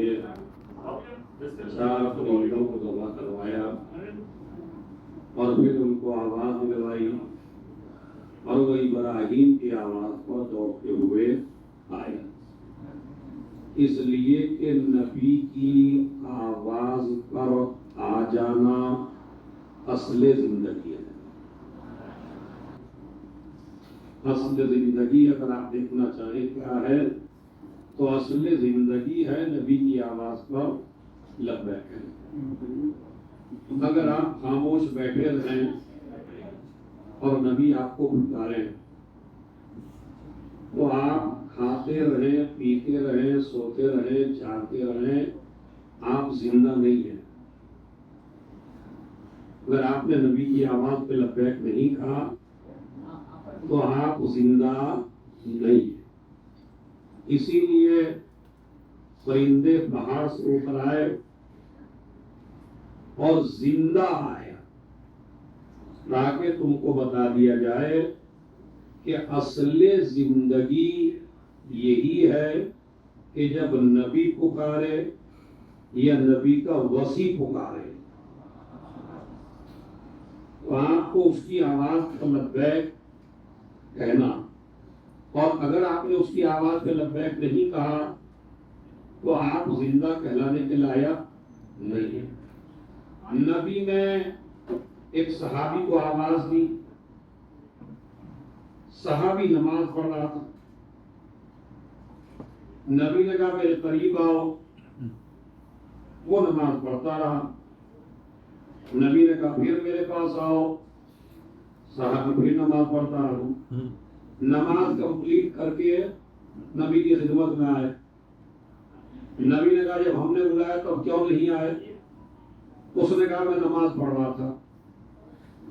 لیے چار فرشتوں کو ذبح کروایا اور پھر ان کو آواز دلائی اور وہ ابراہیم کی آواز پر دوڑتے ہوئے آئے، اس لیے کہ نبی کی آواز پر آ جانا اصل زندگی ہے۔ اصل زندگی اگر آپ دیکھنا چاہیں کیا ہے تو اصل زندگی ہے نبی کی آواز پر لبیک ہے۔ اگر آپ خاموش بیٹھے رہیں اور نبی آپ کو پکاریں تو آپ کھاتے رہیں، پیتے رہیں، سوتے رہیں، جاگتے رہیں، آپ زندہ نہیں ہیں۔ اگر آپ نے نبی کی آواز پہ لبیک نہیں کہا تو آپ زندہ نہیں ہیں۔ اسی لیے پرندے باہر سے اوپر آئے اور زندہ آیا تاکہ تم کو بتا دیا جائے کہ اصل زندگی یہی ہے کہ جب نبی پکارے یا نبی کا وصی پکارے تو آپ کو اس کی آواز پر لبیک کہنا، اور اگر آپ نے اس کی آواز پہ لبیک نہیں کہا تو آپ زندہ کہلانے کے لائق نہیں ہیں۔ نبی نے ایک صحابی کو آواز دی، صحابی نماز پڑھ رہا تھا، نبی نے کہا میرے قریب آؤ، وہ نماز پڑھتا رہا، نبی نے کہا پھر میرے پاس آؤ، صحابی پھر نماز پڑھتا رہا، نماز کمپلیٹ کر کے نبی کی خدمت میں آئے، نبی نے کہا جب ہم نے بلایا تو کیوں نہیں آئے؟ اس نے کہا میں نماز پڑھ رہا تھا۔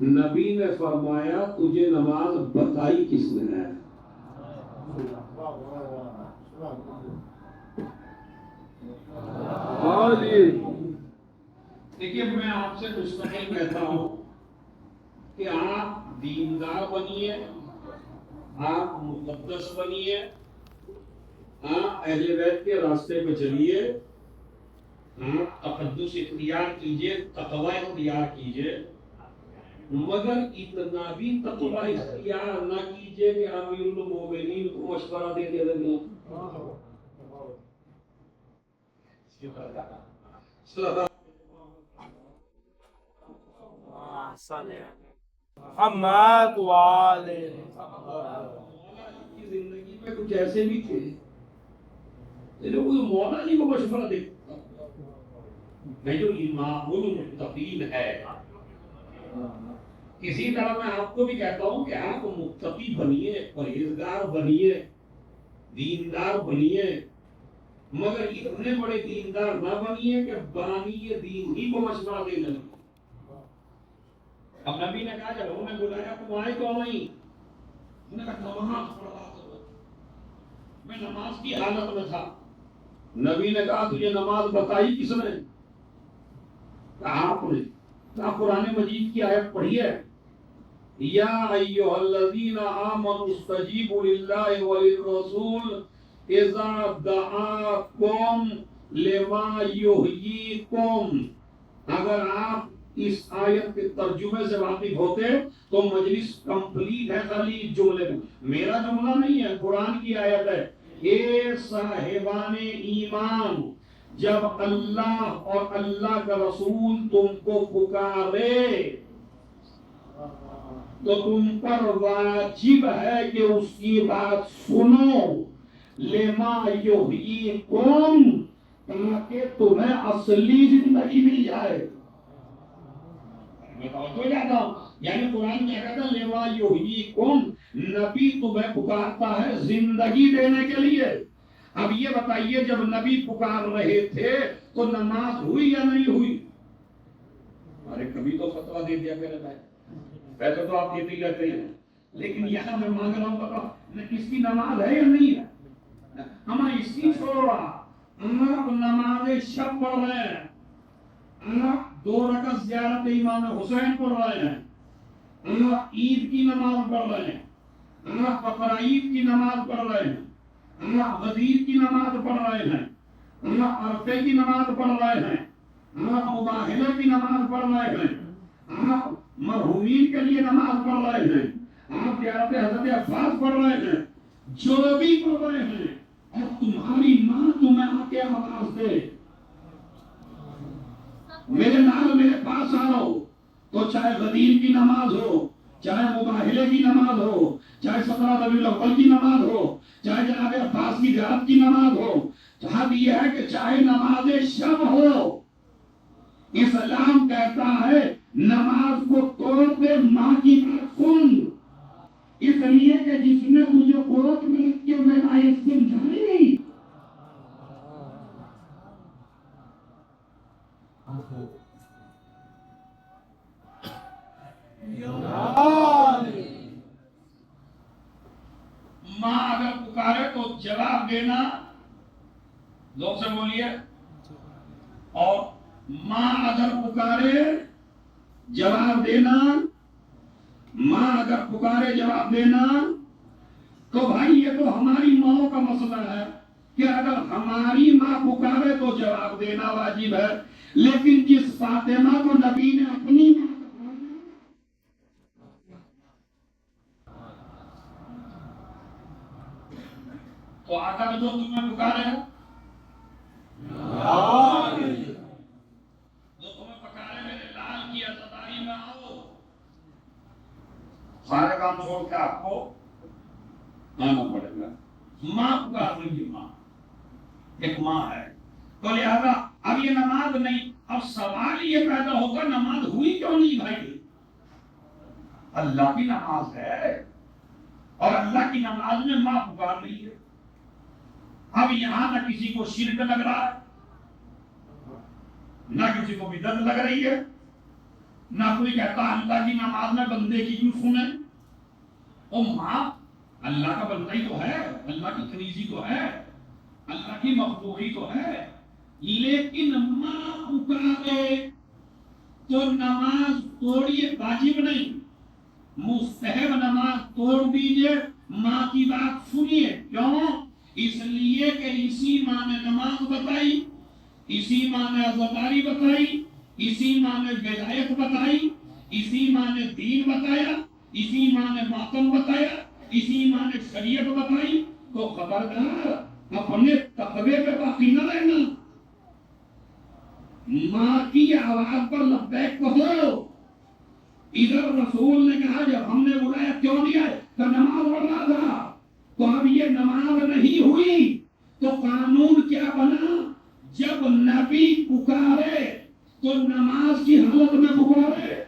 نبی نے فرمایا تجھے نماز بتائی کس نے ہے؟ دیکھیے میں آپ سے مستقل کہتا ہوں کہ آپ دیندار بنیے، آپ مقدس بنیے، آپ اہل بیت کے راستے پہ چلیے، آپ تقدس اختیار کیجئے، تقوی اختیار کیجئے، مگر اتنا بھی تقوی اختیار نہ کیجئے کہ امیر المومنین کو مشورہ دیتے رہیں۔ محمد والے کی زندگی میں کچھ ایسے بھی تھے جو مولا جی کو مشورہ دیتے میں جو امام المتقین ہے۔ اسی طرح میں آپ کو بھی کہتا ہوں کہ آپ متقی بنیے، پرہیزگار بنیے، دیندار بنیے، مگر اتنے بڑے دیندار نہ بنیے کہ بانی دین ہی کو مشورہ دے لیں۔ اب نبی نے کہا جب انہوں نے بلایا تم آئے تو نہیں، انہوں نے کہا نماز پڑھ رہا تھا، میں نماز کی حالت میں تھا۔ نبی نے کہا تجھے نماز بتائی کس نے؟ کہا آپ نے۔ کہا قرآن مجید کی آیت پڑھی ہے، یا ایھا الذین آمنوا استجیبوا للہ وللرسول اذا دعاکم لما یحییکم۔ اگر آپ اس آیت کے ترجمے سے واقف ہوتے تو مجلس کمپلیٹ ہے خالی جملے میں۔ میرا جملہ نہیں ہے، قرآن کی آیت ہے، اے صاحبان ایمان جب اللہ اور اللہ کا رسول تم کو پکارے تو تم پر واجب ہے کہ اس کی بات سنو، لما یحییکم تاکہ تمہیں اصلی زندگی مل جائے۔ میں توجہ جاتا ہوں، یعنی قرآن کیا کہتا ہے لما یحییکم، نبی تمہیں پکارتا ہے زندگی دینے کے لیے۔ اب یہ بتائیے جب نبی پکار رہے تھے تو نماز ہوئی یا نہیں ہوئی؟ ارے کبھی تو فتویٰ دے دیا میرے بھائی، ویسے تو آپ دیتے ہی رہتے ہیں، لیکن یہاں میں مانگ رہا ہوں بتا اس کی نماز ہے یا نہیں ہے؟ ہم اس کی چھوڑ رہا، آپ نماز شب پڑھ رہے ہیں، آپ 2 رکعت زیارت امام حسین پڑھ رہے ہیں، آپ عید کی نماز پڑھ رہے ہیں، آپ بقرعید کی نماز پڑھ رہے ہیں، آپ غدیر کی نماز پڑھ رہے ہیں، آپ عرفے کی نماز پڑھ رہے ہیں، آپ مباہلے کی نماز پڑھ رہے ہیں، آپ مرحومین کے لیے نماز پڑھ رہے ہیں، آپ زیارت حضرت عباس پڑھ رہے ہیں، جو بھی پڑھ رہے ہیں، اور تمہاری ماں تمہیں آ کے آواز دے میرے نال میرے پاس آؤ، تو چاہے غدیر کی نماز ہو، چاہے مباہلے کی نماز ہو، چاہے 17 ربیع الاول کی نماز ہو، چاہے جناب عباس کی زیارت کی نماز ہو، حد یہ ہے کہ چاہے نماز شب ہو، اسلام کہتا ہے نماز کو توڑ دے، ماں کی بات سن، اس لیے کہ جس نے مجھے گود میں رکھ کے میرا یہ سمجھائی ماں اگر پکارے تو جواب دینا، لوگ سے بولیے، اور ماں اگر پکارے جواب دینا، ماں اگر پکارے جواب دینا، تو بھائی یہ تو ہماری ماں کا مسئلہ ہے کہ اگر ہماری ماں پکارے تو جواب دینا واجب ہے، لیکن جس فاطمہ کو نبی نے اپنی ماں تو آقا جو تمہیں پکارے جو تمہیں پکارے میرے لال کی عزاداری میں آؤ، سارے کام چھوڑ کے آپ کو آنا پڑے گا، ماں پکار رہی ہے، ماں ایک ماں ہے، تو لہذا اب یہ نماز نہیں، اب سوال یہ پیدا ہوگا نماز ہوئی کیوں نہیں بھائی؟ اللہ کی نماز ہے اور اللہ کی نماز میں ماں پکار رہی ہے، اب یہاں نہ کسی کو شرک لگ رہا ہے، نہ کسی کو بدعت لگ رہی ہے، نہ کوئی کہتا اللہ کی نماز میں بندے کی کیوں سنے، او ماں اللہ کا بندہ ہی تو ہے، اللہ کی کنیزی تو ہے، اللہ کی مخلوقی تو ہے، لیکن ماں پکارے تو نماز توڑیے، واجب نہیں، مستحب نماز توڑ دیجئے، ماں کی بات سنیے، کیوں؟ اس لیے کہ اسی ماں نے نماز بتائی، اسی ماں نے عزاداری بتائی، اسی ماں نے ولایت بتائی، اسی ماں نے دین بتایا، اسی ماں نے ماتم بتایا، اسی ماں نے شریعت بتائی، تو خبردار اپنے تقوی پہ باقی نہ رہنا، ماں کی آواز پر لبیک کہو، ادھر رسول نے کہا جب ہم نے بلایا کیوں نہیں آئے تو نماز پڑھ رہا تھا، تو اب یہ نماز نہیں ہوئی تو قانون کیا بنا؟ جب نبی پکارے تو نماز کی حالت میں پکارے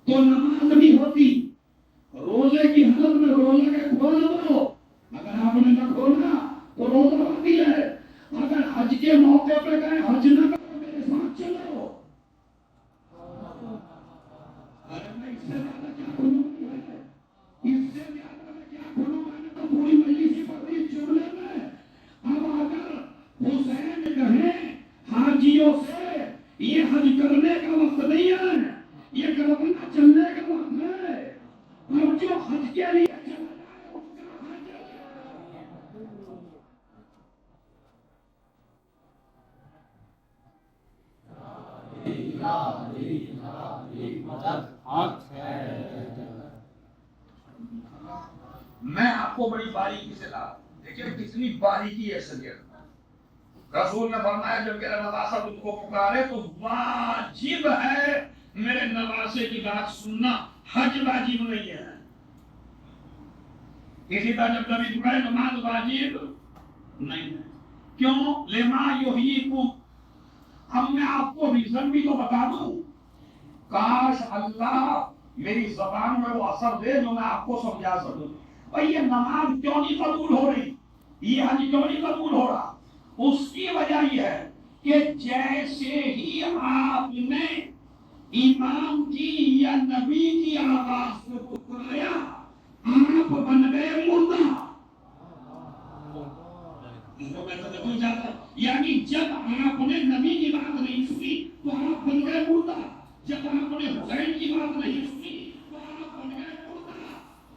تو نماز نہیں ہوتی، روزے کی حالت میں روزہ کے کھول دو، اگر آپ نے نہ کھولا تو روزہ باقی ہے، اگر حج کے موقع پہ گئے حج نہ کرو میرے ساتھ چلو، ارے میں اس سے زیادہ کیا کھولوں، اس سے زیادہ میں کیا کھولوں، میں نے تو پوری مجلس کی پڑھی جملے میں، اب اگر حسین کہیں حاجیوں سے یہ حج کرنے کا وقت نہیں ہے، یہ کربلا چلنے کا وقت ہے، اب جو حج کے لیے چلا جائے اس کا حج میں آپ کو بڑی باریکی سے لا، دیکھیں کتنی باریکی ہے شریعت، رسول نے فرمایا جب میرا نواسہ تم کو پکارے تو واجب ہے میرے نواسے کی بات سننا، حج واجب نہیں ہے، اسی طرح جب نبی پکارے نماز واجب نہیں ہے، کیوں؟ لما یحییکم، اب میں آپ کو ریزن بھی تو بتا دوں، کاش اللہ میری زبان میں وہ اثر دے جو میں آپ کو سمجھا سکوں، بھئی یہ نماز کیوں نہیں قبول ہو رہی، یہ حج کیوں نہیں قبول ہو رہا، اس کی وجہ یہ ہے کہ جیسے ہی آپ نے امام کی یا نبی کی آواز کو پکارا آپ بن گئے مردہ، یعنی جب آپ نے نبی کی بات نہیں سنی تو آپ بن گئے مردہ، جب آپ نے حسین کی بات نہیں سنی تو آپ بن گئے مردہ،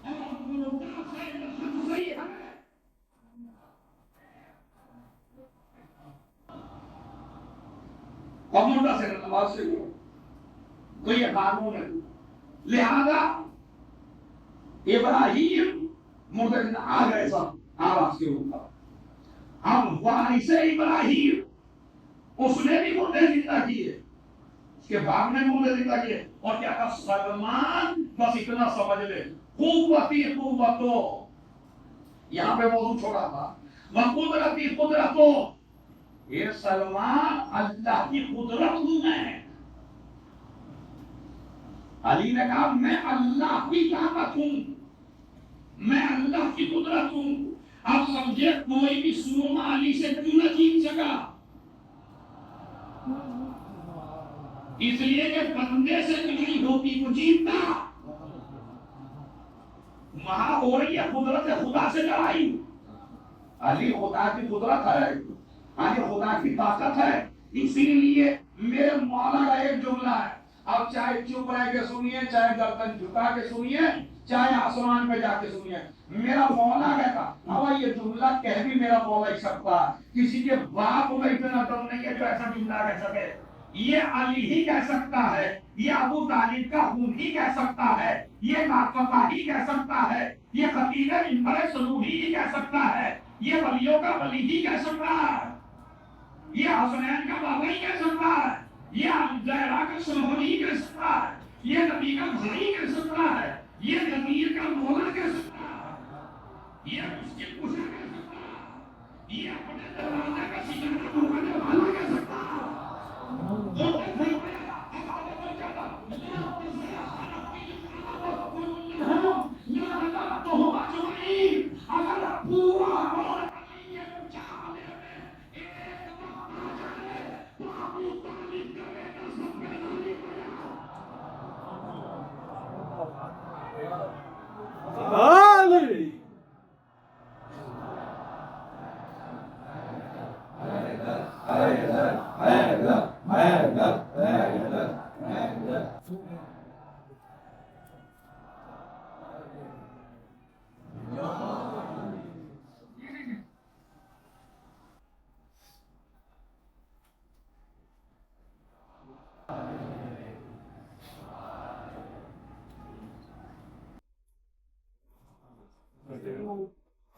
اور مردہ سے حد صحیح ہے، اور مردہ سے نماز سے تو یہ قانون ہے. لہذا ابراہیم مردے سے آ گئے سب آواز کے اوپر. ہم وارث ابراہیم اس نے بھی مردے زندہ کیے, اس کے باپ نے مردے زندہ کیے. اور کیا کہا سلمان, بس اتنا سمجھ لے, قوتی قوتو, یہاں پہ موضوع چھوڑا تھا, وقدرتی قدرتو, یہ سلمان اللہ کی قدرت ہوں میں. علی نے کہا میں اللہ کی طاقت ہوں, میں اللہ کی قدرت ہوں. اب سمجھے کوئی بھی سورما علی سے کیوں نہ جیت سکا, اس لیے کہ بندے سے نہیں ہوتی وہ جیتتا. وہاں ہو رہی ہے قدرت خدا سے لڑائی. علی خدا کی قدرت ہے, علی خدا کی طاقت ہے. اسی لیے میرے مولا کا ایک جملہ ہے, اب چاہے چپ رہ کے سنیے, چاہے گردن جھکا کے سنیے, چاہے آسمان پہ جا کے سنیے. میرا مولا کہتا, اب یہ جملہ کہہ بھی میرا مولا ہی سکتا ہے, کسی کے باپ میں اتنا دم نہیں ہے جو ایسا جملہ کہہ سکے. یہ علی ہی کہہ سکتا ہے, یہ ابو طالب کا خون ہی کہہ سکتا ہے, یہ ناطقہ ہی کہہ سکتا ہے, یہ خطیب منبر سلوحی ہی کہہ سکتا ہے, یہ ولیوں کا ولی ہی کہہ سکتا ہے, یہ حسنین کا بابا ہی کہہ سکتا ہے, یہ زہرا کا شوہر ہی کہہ سکتا ہے, یہ نبی کا بھائی کہہ سکتا ہے, یہ نبی کا مولا کہہ سکتا ہے, یہ اس کے پوچھا کہہ سکتا ہے, یہ اپنے دروازے کا سکندر ڈھونڈنے والا کہہ سکتا ہے.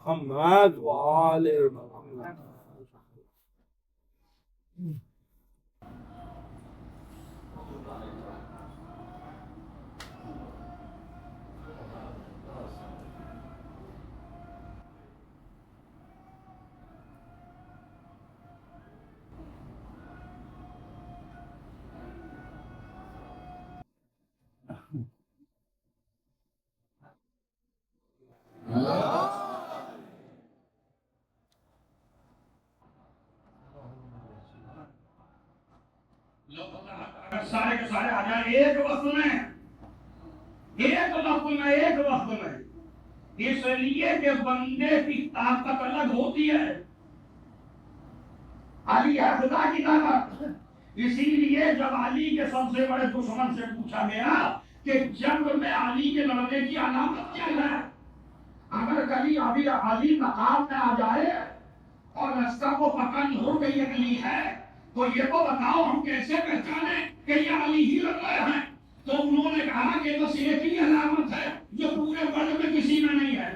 محمد وآل محمد. سارے کے سارے آ جائیں ایک وقت میں, ایک وقت میں, اس لیے کہ بندے کی طاقت الگ ہوتی ہے. علی ہے خدا کی طاقت. اسی لیے جب علی کے سب سے بڑے دشمن سے پوچھا گیا کہ جنگ میں علی کے لڑنے کی علامت کیا ہے, اگر کبھی ابھی علی مقام میں آ جائے اور رستہ کو پکڑ ہو گئی علی ہے, تو یہ تو بتاؤ ہم کیسے پہچانے کہ یہ علی ہی لڑ رہے ہیں. تو انہوں نے کہا کہ بس ایک ہی علامت ہے جو پورے ورلڈ میں کسی میں نہیں ہے.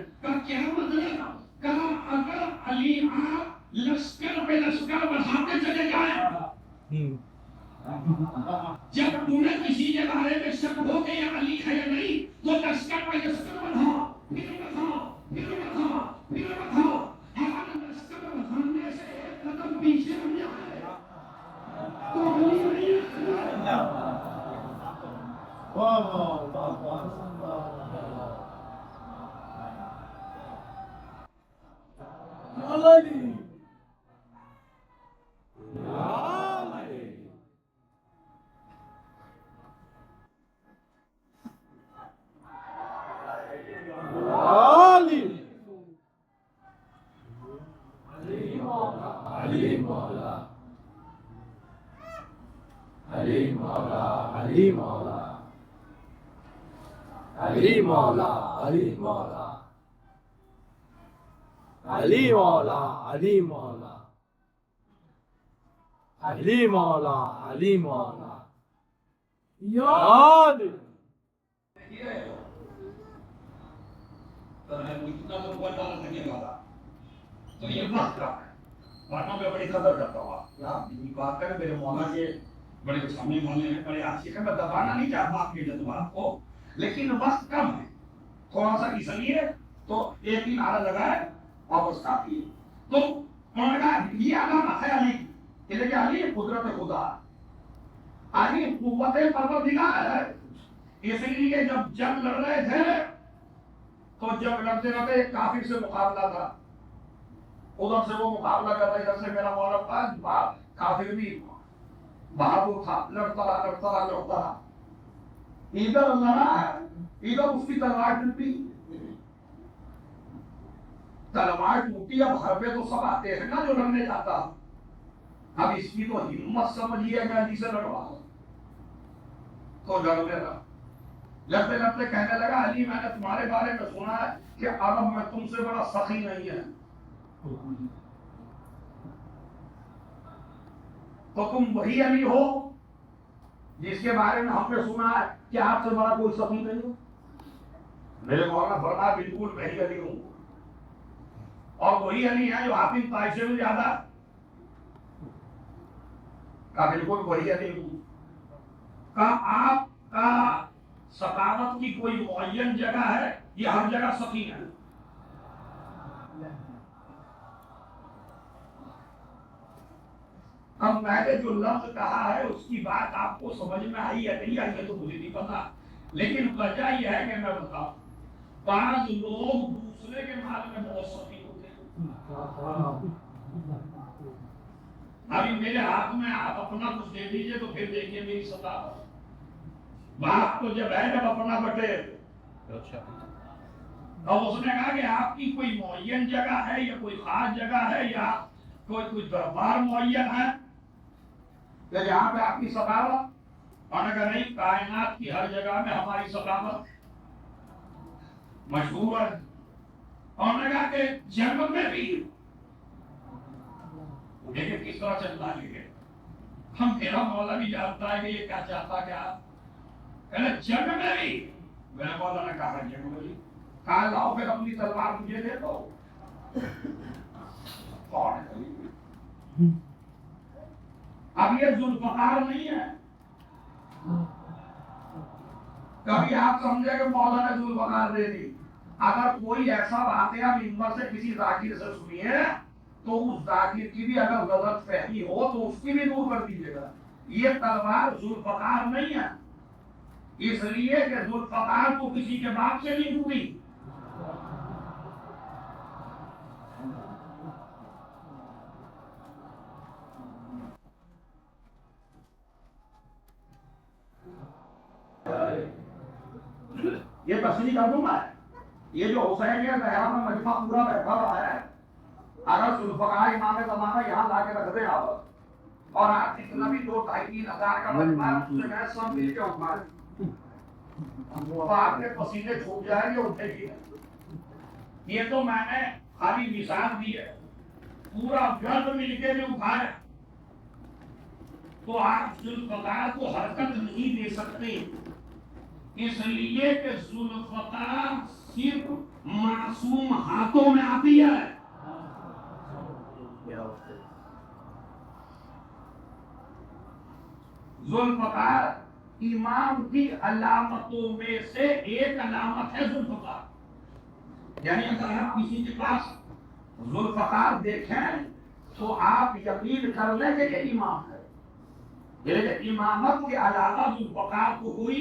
کیا مطلب؟ کہا اگر علی آپ لشکر پہ لشکر بڑھاتے چلے جائیں, جب تمہیں کسی کے بارے میں شک ہو کہ یہ علی ہے یا نہیں, تو لشکر پہ لشکر بڑھاؤ, پھر بڑھاؤ, پھر بڑھاؤ, پھر بڑھاؤ. ہمارا لشکر بڑھانے سے ایک قدم پیچھے ہو جائے تو علی نہیں ہے. علی مولا علی مولا یاد تو یہ وقت کا ہے، باتوں پہ بڑی قدر کرتا ہوں آپ بات کریں میرے مولا کے بڑے سامنے والے ہیں، بڑے عاشق ہیں، میں دبانا نہیں چاہتا آپ کے جذبات کو، لیکن وقت کم ہے تھوڑا سا، اس لیے تو ایک ہی نعرہ لگائے اور بس کافی ہے۔ تو انہوں نے کہا یہ علامہ ہے علی کی، کہ لیکن علی قدرت خدا، علی قوت پروردگار ہے، اس لیے جب جنگ لڑ رہے تھے تو جب لڑتے لڑتے ایک کافر سے مقابلہ تھا، ادھر سے وہ مقابلہ کرتا، ادھر سے میرا مولا پاس کافر بھی بہادر تھا، لڑتا رہا، ادھر لڑا ادھر اس کی تلوار ٹوٹی، تلوار ٹوٹی، اب ہر پہ تو سب آتے ہیں نا جو لڑنے جاتا، اب اس کی تو ہمت سمجھیے گا جسے لڑوا، تو لڑنے لگا، لڑتے لڑتے کہنے لگا علی میں نے تمہارے بارے میں سنا ہے کہ عرب میں تم سے بڑا سخی نہیں ہے، تو تم وہی علی ہو جس کے بارے میں ہم نے سنا ہے کہ آپ سے بڑا کوئی سخی نہیں ہو؟ میرے مولانا فرمایا بالکل وہی علی ہوں، اور وہی علی ہے جو حافظ طائف سے بھی زیادہ، کا بالکل وہی علی ہوں، کا آپ کا ثقافت کی کوئی معین جگہ ہے یہ ہر جگہ سخی ہے؟ اب میں نے جو لفظ کہا ہے اس کی بات آپ کو سمجھ میں آئی ہے نہیں آئی ہے تو مجھے نہیں پتا، لیکن وجہ یہ ہے کہ میں بتاؤں بعض لوگ دوسرے کے مال میں بہت سخی ہوتے ہیں۔ ابھی میرے ہاتھ میں آپ اپنا کچھ دے دیجئے تو پھر دیکھیے میری ثقافت، بات تو جب ہے جب اپنا بٹے، اور اس نے کہا کہ آپ کی کوئی معین جگہ ہے یا کوئی خاص جگہ ہے یا کوئی دربار معین ہے کہ جہاں پہ آپ کی ثقافت، اور اگر نہیں کائنات کی ہر جگہ میں ہماری ثقافت مشہور ہے، اور نے کہا کہ جنگ میں بھی لیکن کس طرح چلتا ہے، ہم میرا مولا بھی جانتا ہے کہ یہ کیا چاہتا کیا، کہنا جنگ میں بھی، میرا مولا نے کہا جنگ میں بھی، کہا لاؤ پھر اپنی تلوار مجھے دے دو، اب یہ ذوالفقار نہیں ہے، کبھی آپ سمجھے کہ مولا نے ذوالفقار دے دی، اگر کوئی ایسا واقعہ منبر سے کسی ذاکر سے سنیے تو اس ذاکر کی بھی اگر غلط فہمی ہو تو اس کی بھی دور کر دیجیے گا، یہ تلوار ذوالفقار نہیں ہے، اس لیے کہ ذوالفقار تو کسی کے باپ سے نہیں ٹوٹی، یہ تصریح کر دوں میں، یہ جو حسین ہے زہرا میں مجمع پورا بیٹھا ہوا ہے، اگر ذوالفقار امام زمانہ یہاں لا کے رکھ دیں آپ، اور آپ جتنا بھی 2-2.5-3 ہزار کا مجمع ہے اس سے کہیں سب مل کے اٹھا لیں، تو آپ کے پسینے چھوٹ جائیں گے اٹھے گی، یہ تو میں نے خالی مثال دی ہے، پورا گرد مل کے بھی اٹھایا تو آپ ذوالفقار کو حرکت نہیں دے سکتے، اس لیے کہ ذوالفقار صرف معصوم ہاتھوں میں آتی ہے، ذوالفقار امام کی علامتوں میں سے ایک علامت ہے ذوالفقار، یعنی اگر آپ کسی کے پاس ذوالفقار دیکھیں تو آپ یقین کر لیں کہ یہ امام ہے، لیکن امامت کے علاوہ ذوالفقار کو کوئی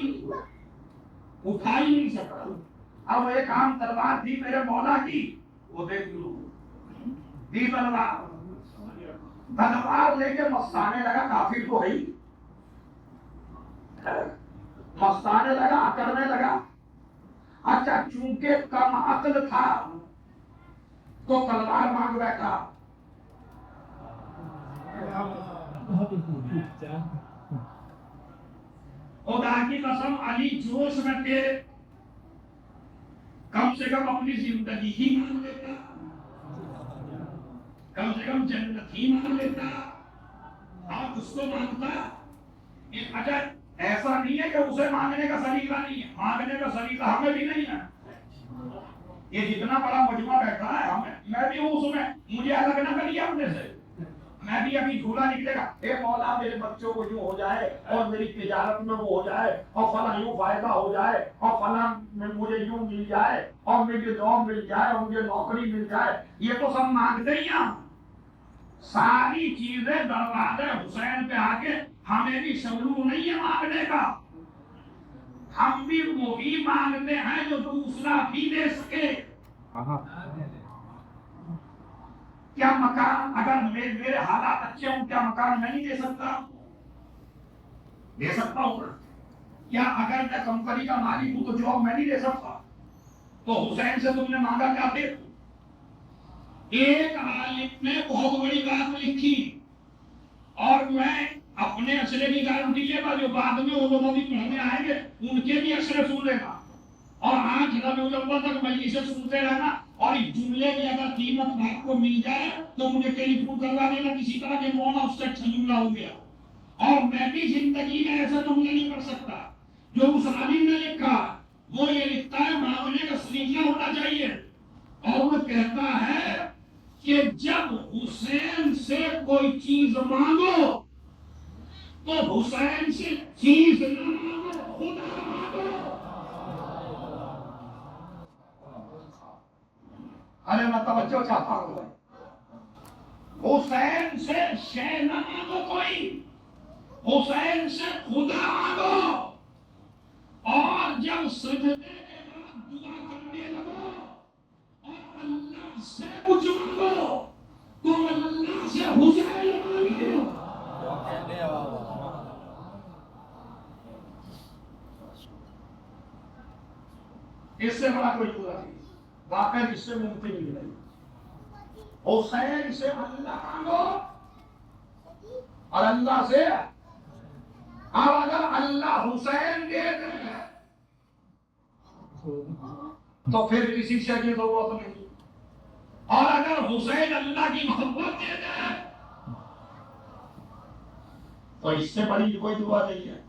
اٹھا ہی نہیں سکتا، اب ایک عام تلوار تھی میرے مولا کی، وہ دیکھ لو دی تلوار لے کے مستانے لگا، کافر تو ہے مستانے لگا، کرنے لگا، اچھا چونکہ کم عقل تھا تو تلوار مانگ بیٹھا، خدا کی قسم علی جوش میں تھے، کم سے کم اپنی زندگی ہی مان لیتا، کم سے کم جنت ہی مان لیتا، اور اب اس کو مانگتا اچھا ایسا نہیں ہے کہ اسے مانگنے کا سلیقہ نہیں ہے، مانگنے کا سلیقہ ہمیں بھی نہیں ہے. یہ جتنا بڑا مجمع بیٹھا ہے ہمیں، میں بھی ہوں اس میں، مجھے الگ نہ کریے اپنے سے. میں بھی ابھی جھولا نکلے گا، اے مولا میرے بچوں کو یوں ہو جائے اور میری تجارت میں وہ ہو جائے اور فلاں یوں فائدہ ہو جائے اور فلاں میں مجھے یوں مل جائے اور مجھے جاب مل جائے اور مجھے نوکری مل جائے. یہ تو سب مانگتے ہی ہیں. ساری چیزیں دروازے حسین پہ آ کے ہمیں بھی شروع نہیں ہے مانگنے کا. ہم بھی وہی مانگتے ہیں جو دوسرا بھی دے سکے. کیا مکان اگر میرے حالات اچھے ہوں کیا مکان میں نہیں دے سکتا؟ دے سکتا ہوں. کیا اگر میں کمپنی کا مالک ہوں تو جاب میں نہیں دے سکتا؟ تو حسین سے تم نے مانگا کیا؟ دے. ایک عالم نے بہت بڑی بات لکھی اور میں اپنے اسرے کی گارنٹی لے گا، جو بعد میں وہ لوگ بھی پڑھنے آئیں گے ان کے بھی اسرے سن لے گا. اور آج ربیع الاول تک مجلس سے سنتے رہنا. اور اس جملے کی اگر قیمت آپ کو مل جائے تو مجھے ٹیلی فون کروا دینا کسی طرح کے مونا اس سے اچھا جملہ ہو گیا. اور میں بھی زندگی میں ایسا جملہ نہیں کر سکتا جو اس عالم نے لکھا. وہ یہ لکھتا ہے معاملے کا سلیقہ ہونا چاہیے. اور وہ کہتا ہے کہ جب حسین سے کوئی چیز مانگو تو حسین سے چیز نہ مانگو، خدا مانگو. ارے میں توجہ چاہتا ہوں. حسین سے شے نہ مانگو کوئی، حسین سے خدا مانگو. اور جب سجدے کے بعد دعا کرنے لگو اور اللہ سے کچھ مانگو تو اللہ سے حسین مانگو. اس سے بڑا کوئی دعا نہیں، واقعی اس سے ممکن ہی نہیں. حسین سے اللہ مانگو اور اللہ سے. اب اگر اللہ حسین دے دے تو پھر کسی شے کی ضرورت نہیں. اور اگر حسین اللہ کی محبت دے دے تو اس سے بڑی کوئی دعا نہیں ہے.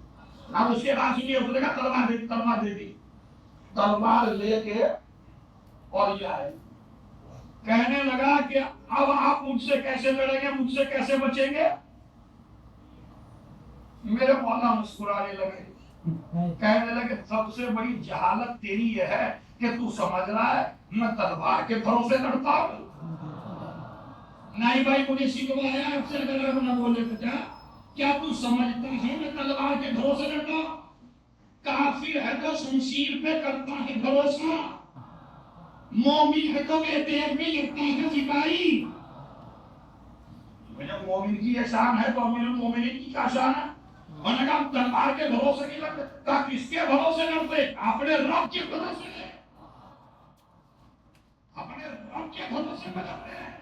اب اس کے بعد سنیے، اس نے کہا تلوار دے دی. تلوار لے کے اور یہ آئے کہنے لگا کہ اب آپ مجھ سے کیسے لڑیں گے، مجھ سے کیسے بچیں گے؟ میرے مولا مسکرانے لگے، کہنے لگے سب سے بڑی جہالت تیری یہ ہے کہ تو سمجھ رہا ہے میں تلوار کے بھروسے لڑتا ہوں. نہیں بھائی، مجھے سکھوایا آپ سے اگر نہ بولے تو کیا تو سمجھتا ہے میں تلوار کے بھروسے لڑتا ہوں؟ کافر ہے تو شمشیر پہ کرتا ہے بھروسہ، مومن ہے تو بے میں لگتا ہے سپاہی. جب مومن کی یہ شان ہے تو امیر المومنین کی کیا شان ہے؟ انہوں نے کہا تلوار کے بھروسے نہیں لڑتے. کہا کس کے بھروسے لڑتے؟ اپنے رب کے بھروسے. اپنے رب کے بھروسے میں لڑتے ہیں.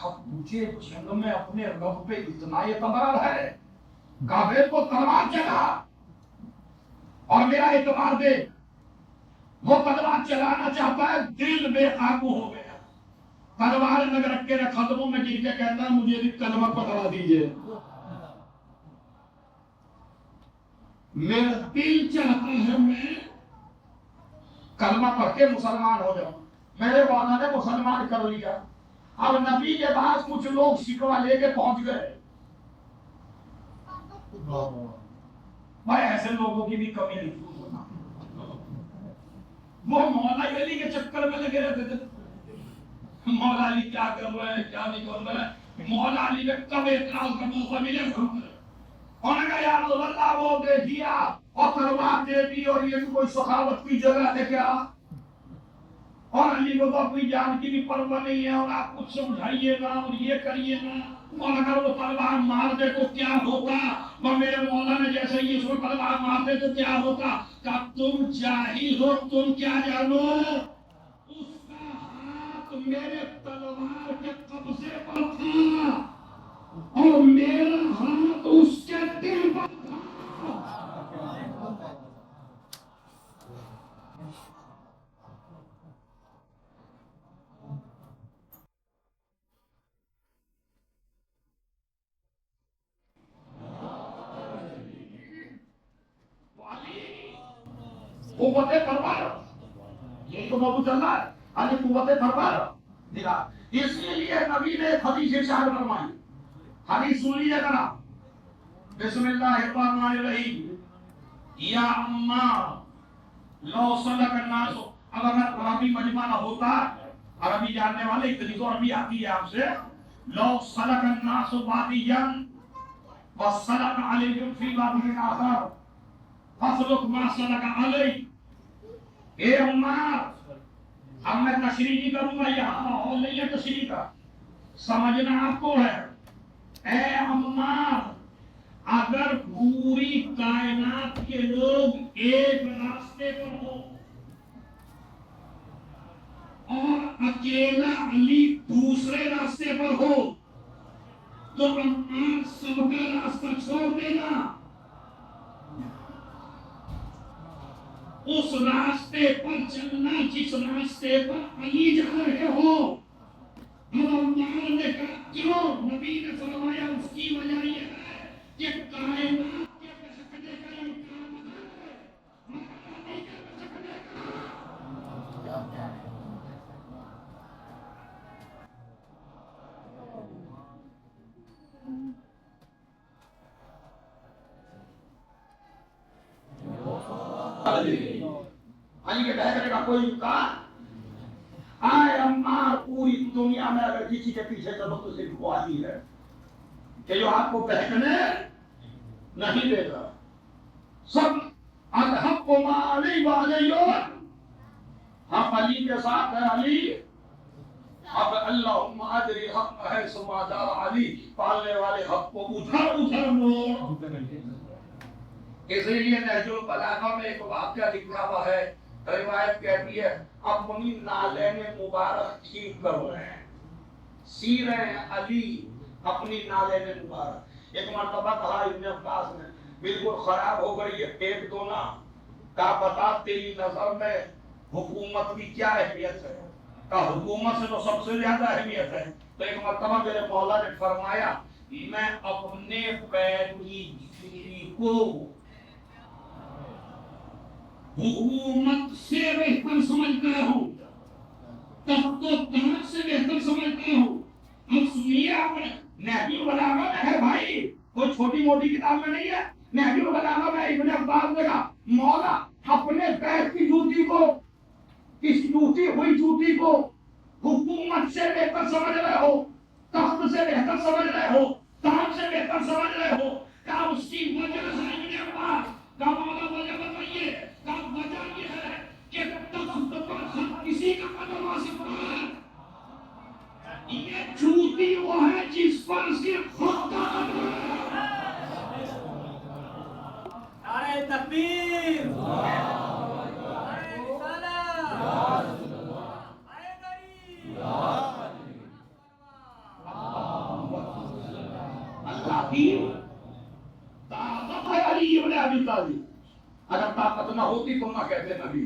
اب مجھے جنگ میں اپنے رب پہ اتنا اعتبار ہے، کعبے کو تلوار چلا اور میرا اعتبار دے. وہ تلوار چلانا چاہتا ہے، دل بے قابو ہو گیا. تلوار میں رکھ کے قدموں میں گر کے کہتا ہے مجھے بھی کلمہ پکڑا دیجئے. میرا دل چاہتا ہے میں کلمہ پڑھ کے مسلمان ہو جاؤں. میرے مولا نے مسلمان کر لیا. اب نبی کے بعد کچھ لوگ شکوہ لے کے پہنچ گئے. بھائی ایسے لوگوں کی بھی کمی نہیں. وہ مولا علی کے چکر میں لگے رہتے تھے. مولا علی کیا کر رہے ہیں کیا نہیں کر رہے ہیں. مولا علی میں کب اعتراض کا موقع ملے انہوں نے کہا یا رسول اللہ وہ دے دیا اور تلوار دے دی اور یہ بھی کوئی سخاوت کی جگہ ہے کیا؟ اور علی کو تو اپنی جان کی بھی پرواہ نہیں ہے اور آپ کچھ سمجھائیے گا اور یہ کریے گا. اور اگر وہ تلوار مار دے تو کیا ہوگا؟ اور میرے مولا نے جیسے ہی اس کو تلوار مار دے تو کیا ہوگا؟ کہ تم جاہل ہو، تم کیا جانو؟ اس کا ہاتھ میرے تلوار کے قبضے پر تھا اور میرا ہاتھ اس کے دل پر تھا. قوت پرور، یہ تو موضوع چل رہا ہے، علی قوت پرور دکھا. اس لیے نبی نے حدیث ارشاد فرمائی، حدیث سنیے ذرا. بسم اللہ الرحمن الرحیم. یا عمار لو صدق الناس، اگر عربی مجمع نہ ہوتا، عربی جاننے والے اتنی تو عربی آتی ہے آپ سے. لو صدق الناس وادیا وصدق علیکم فی وادی آخر فاسلک ما صدق علیک. اے عمار، اب میں تشریح نہیں کروں گا، یہاں ماحول نہیں ہے تشریح کا، سمجھنا آپ کو ہے. اے عمار، اگر پوری کائنات کے لوگ ایک راستے پر ہو اور اکیلا علی دوسرے راستے پر ہو تو عمار سب کا راستہ چھوڑ دے گا. اس راستے پر چلنا جس راستے پر علی جا رہے ہو. عمار نے کہا کیوں؟ نبی نے فرمایا اس کی وجہ یہ ہے کہ کائنات کے بچنے کا امکان ہے، مکانی کے بچنے کا. علی کے بہترے کا کوئی امکان. آئے عمار، پوری دنیا میں اگر کسی کے پیچھے چلو تو صرف وہ علی ہے کہ جو آپ کو بہکنے نہیں دے گا. سب اذهب ما علی وعلی، ہم علی کے ساتھ ہیں. علی اب اللہم اجری حق ہے سما دار علی، پالنے والے حق کو ادھر ادھر موڑ. اس لیے نہج البلاغہ میں ایک واقعہ لکھا ہوا ہے، روایت کہتی ہے اپنی نالین مبارک ٹھیک کر رہے ہیں، سی رہے ہیں علی اپنی نالین مبارک. ایک مرتبہ کہا ابن عباس نے بالکل خراب ہو گئی ہے، ایک دو نہ کا بتا تیری نظر میں حکومت کی کیا اہمیت ہے؟ کا حکومت سے تو سب سے زیادہ اہمیت ہے. تو ایک مرتبہ میرے مولا نے فرمایا میں اپنے پیر کی جوتی کو حکومت سے بہتر سمجھتا ہوں، تخت و تاج سے بہتر سمجھتا ہوں. اب سنیے، آپ نے نہج البلاغہ میں ہے بھائی، کوئی چھوٹی موٹی کتاب میں نہیں ہے. نہج البلاغہ میں ابن عباس نے کہا مولا اپنے پیر کی جوتی کو، اس ٹوٹی ہوئی جوتی کو حکومت سے بہتر سمجھ رہے ہو، تخت سے بہتر سمجھ رہے ہو، تاج سے بہتر سمجھ رہے ہو. کیا اس کی وجہ سے ابن عباس کا مولا وجہ بتائیے؟ کا وجہ یہ ہے کہ تخت پر ہر کسی کا قدم آ سکتا ہے. یہ جوتی وہ ہے جس پر صرف خود کا قدم ہے. نعرہ تکبیر، اللہ کی طاقت ہے علی ابن ابی طالب. اگر طاقت نہ ہوتی تو نہ کہتے نبی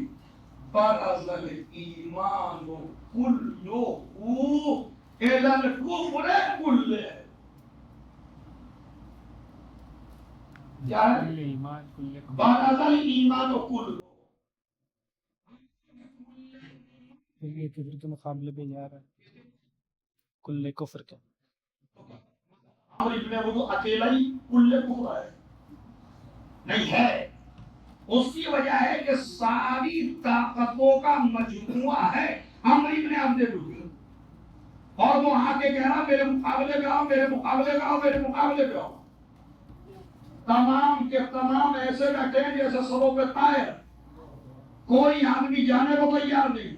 برز الایمان کلہ الی الکفر کلہ. کیا ہے؟ برز الایمان کلہ. یہ کفر کے مقابلے پہ جا رہا ہے، کل کفر کا. اور ابن ابو اکیلا ہی کل کفر ہے نہیں ہے. اس کی وجہ ہے کہ ساری طاقتوں کا مجموعہ ہے عمرو ابن عبد الرحیم، اور وہ آ کے کہہ رہا میرے مقابلے میں آؤ، میرے مقابلے میں آؤ، میرے مقابلے میں آؤ. تمام کے تمام ایسے بیٹھے ہیں جیسے سبوں پہ طائر، کوئی آدمی جانے کو تیار نہیں.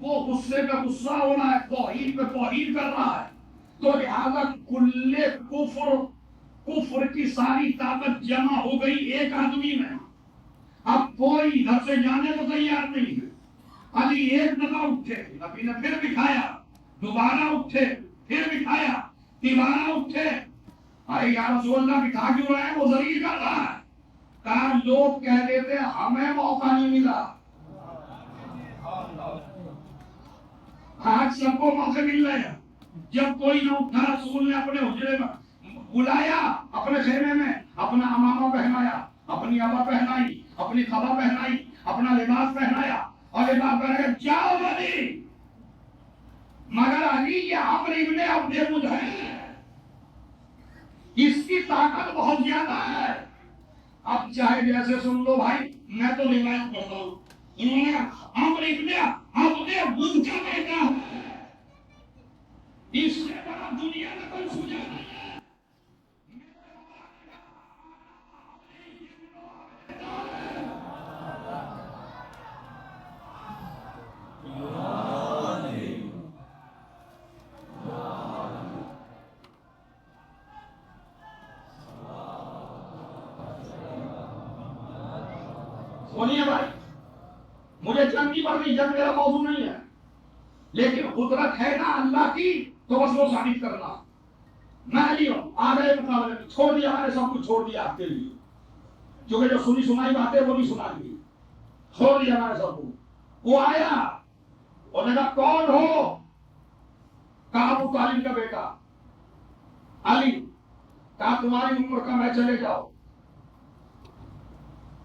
وہ غصے پہ غصہ ہو رہا ہے، توحید پہ توحید کر رہا ہے. تو لہذا کل کفر کی ساری طاقت جمع ہو گئی ایک آدمی میں. اب کوئی ادھر سے جانے کو تیار نہیں ہے. علی ایک دفعہ اٹھے، نبی نے پھر دکھایا، دوبارہ اٹھے پھر دکھایا، تیبارہ اٹھے. ارے یا رسول اللہ بٹھا کیوں رہے ہیں؟ وہ ذلیل کر رہا ہے. کہا لوگ کہہ دیتے ہمیں موقع نہیں ملا. آج سب کو موقع مل رہے ہیں. جب کوئی نہ اٹھا رسول نے اپنے حجرے میں بلایا، اپنے خیمے میں اپنا امامہ پہنایا، اپنی عبا پہنائی، اپنی قبا پہنائی، اپنا لباس پہنایا اور لباس پہنا کے جاؤ علی. مگر علی یہ عمرو ابن عبد مد ہے, اس کی طاقت بہت زیادہ ہے. اب چاہے جیسے سن لو بھائی, میں تو روایت کرتا ہوں, انہوں نے عمرو ابن عبد مد کا بیٹا ہے, اس سے بڑا دنیا میں کوئی سوجا نہیں ہے. سنیے بھائی, مجھے جنگ کی پڑھنی, جنگ میرا موضوع نہیں ہے, لیکن قدرت ہے نا اللہ کی, تو بس وہ ثابت کرنا. میں علی ہوں, آ گئے مقابلے میں, چھوڑ دیا میں نے سب کچھ, چھوڑ دیا آپ کے لیے, کیونکہ جو سنی سنائی باتیں وہ بھی سنا دی, چھوڑ دیا میں نے سب کچھ. وہ آیا, انہوں نے کہا کون ہو؟ کہا ابو طالب کا بیٹا علی. کہا تمہاری عمر کم ہے, چلے جاؤ.